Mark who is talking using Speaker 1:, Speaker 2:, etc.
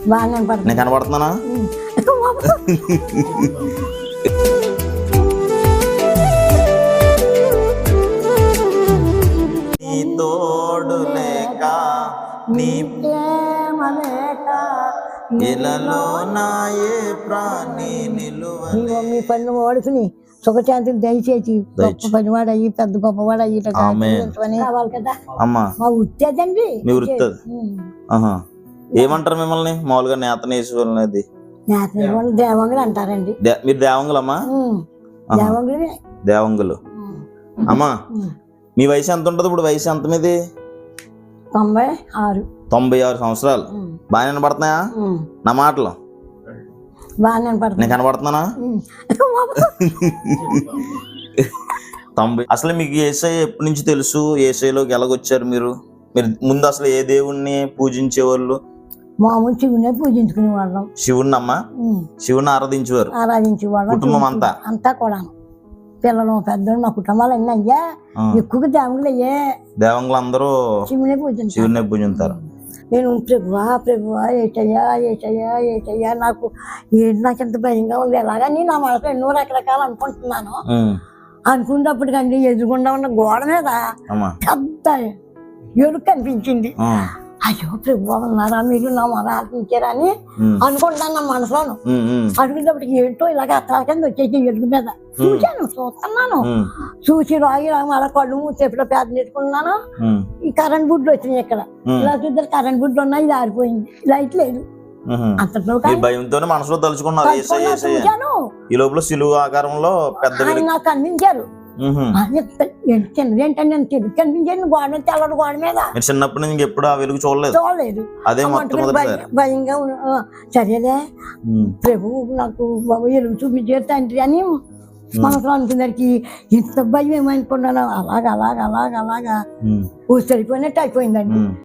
Speaker 1: బాగానే పడుతుంది.
Speaker 2: నేను కనబడుతున్నానా? నీ తోడు లేక నీ
Speaker 1: ప్రేమ లేక
Speaker 2: ఇలలో నా ఏ ప్రాణి నిలువ
Speaker 1: మీ పన్ను వాడుకుని సుఖశాంతిని దయచేసి గొప్ప పనివాడు అయ్యి పెద్ద గొప్పవాడు అయ్యి కావాలి కదా
Speaker 2: అమ్మా.
Speaker 1: మా వృత్తి
Speaker 2: మీ వృత్తి ఆహా. ఏమంటారు మిమ్మల్ని మామూలుగా నేతనేశ్వరులది?
Speaker 1: దేవంగులు అంటారండి.
Speaker 2: మీరు దేవంగులమ్మా?
Speaker 1: దేవంగులు.
Speaker 2: దేవంగులు అమ్మా. మీ వయసు ఎంత ఉంటుంది ఇప్పుడు? వయసు ఎంత మీది?
Speaker 1: 96.
Speaker 2: 96 సంవత్సరాలు. బాగా వినపడుతున్నాయా నా మాటలు?
Speaker 1: బాగా పడుతుంది.
Speaker 2: నేను కనబడుతున్నానా? 90. అసలు మీకు యేసయ్య ఎప్పటి నుంచి తెలుసు? యేసయ్యలోకి ఎలాగొచ్చారు మీరు? మీరు ముందు అసలు ఏ దేవుణ్ణి పూజించేవాళ్ళు?
Speaker 1: మామూలు శివునే పూజించుకునే వాళ్ళం.
Speaker 2: శివుణ్ణి అమ్మా? శివుణ్ణి ఆరాధించేవారు కుటుంబం అంతా?
Speaker 1: అంతా కూడా పిల్లలు పెద్దలు మా కుటుంబాలు అన్నీ అయ్యా. ఎక్కువగా దేవంగులు అయ్యే.
Speaker 2: దేవంగులు అందరూ
Speaker 1: శివునే
Speaker 2: పూజించుతారు.
Speaker 1: నేను ప్రభువా ఏటయ్యా ఏటయ్యా ఏటయ్యా నాకు ఎంత భయంగా ఉంది. ఎలాగని నా మనసులో ఎన్నో రకరకాలు అనుకుంటున్నాను. అనుకున్నప్పటికండి ఎదురుగుండా ఉన్న గోడ మీద పెద్ద ఎరుకు కనిపించింది. అయ్యో ప్రభు ఉన్నారా మీరు, నా మన ఆలకించారా అని అనుకుంటాను నా మనసులోను. అనుకున్నప్పటికి ఏంటో ఇలాగ అత్తల కింద వచ్చేసి ఎరుగు మీద చూస్తున్నాను. చూసి రాగి అలా కళ్ళు మూసేపులో పేద నేర్చుకున్నాను. ఈ కరెంట్ బుడ్లు వచ్చినాయి ఇక్కడ. ఇలా చూద్దరు కరెంట్ బుడ్లు ఉన్నాయి, ఇది ఆరిపోయింది, లైట్ లేదు. అంతలో
Speaker 2: భయంతో మనసులో తలుచుకున్నారు. ఈ లోపల సిలువ ఆకారంలో పెద్ద
Speaker 1: నాకు కనిపించారు. ఏంటంటే నేను తిరిగి కనిపించాను గోడ, తెల్లడు గోడ మీద.
Speaker 2: చిన్నప్పటి నుంచి ఎప్పుడు ఆ వెలుగు చూడలేదు. అదే
Speaker 1: భయంగా సరేలే ప్రభు నాకు వెలుగు చూపించారు తండ్రి అని మనసులో అనుకున్నరికి ఇంత భయం ఏమనుకున్నాను. అలాగా ఊసరిపోయినట్టు అయిపోయిందండి.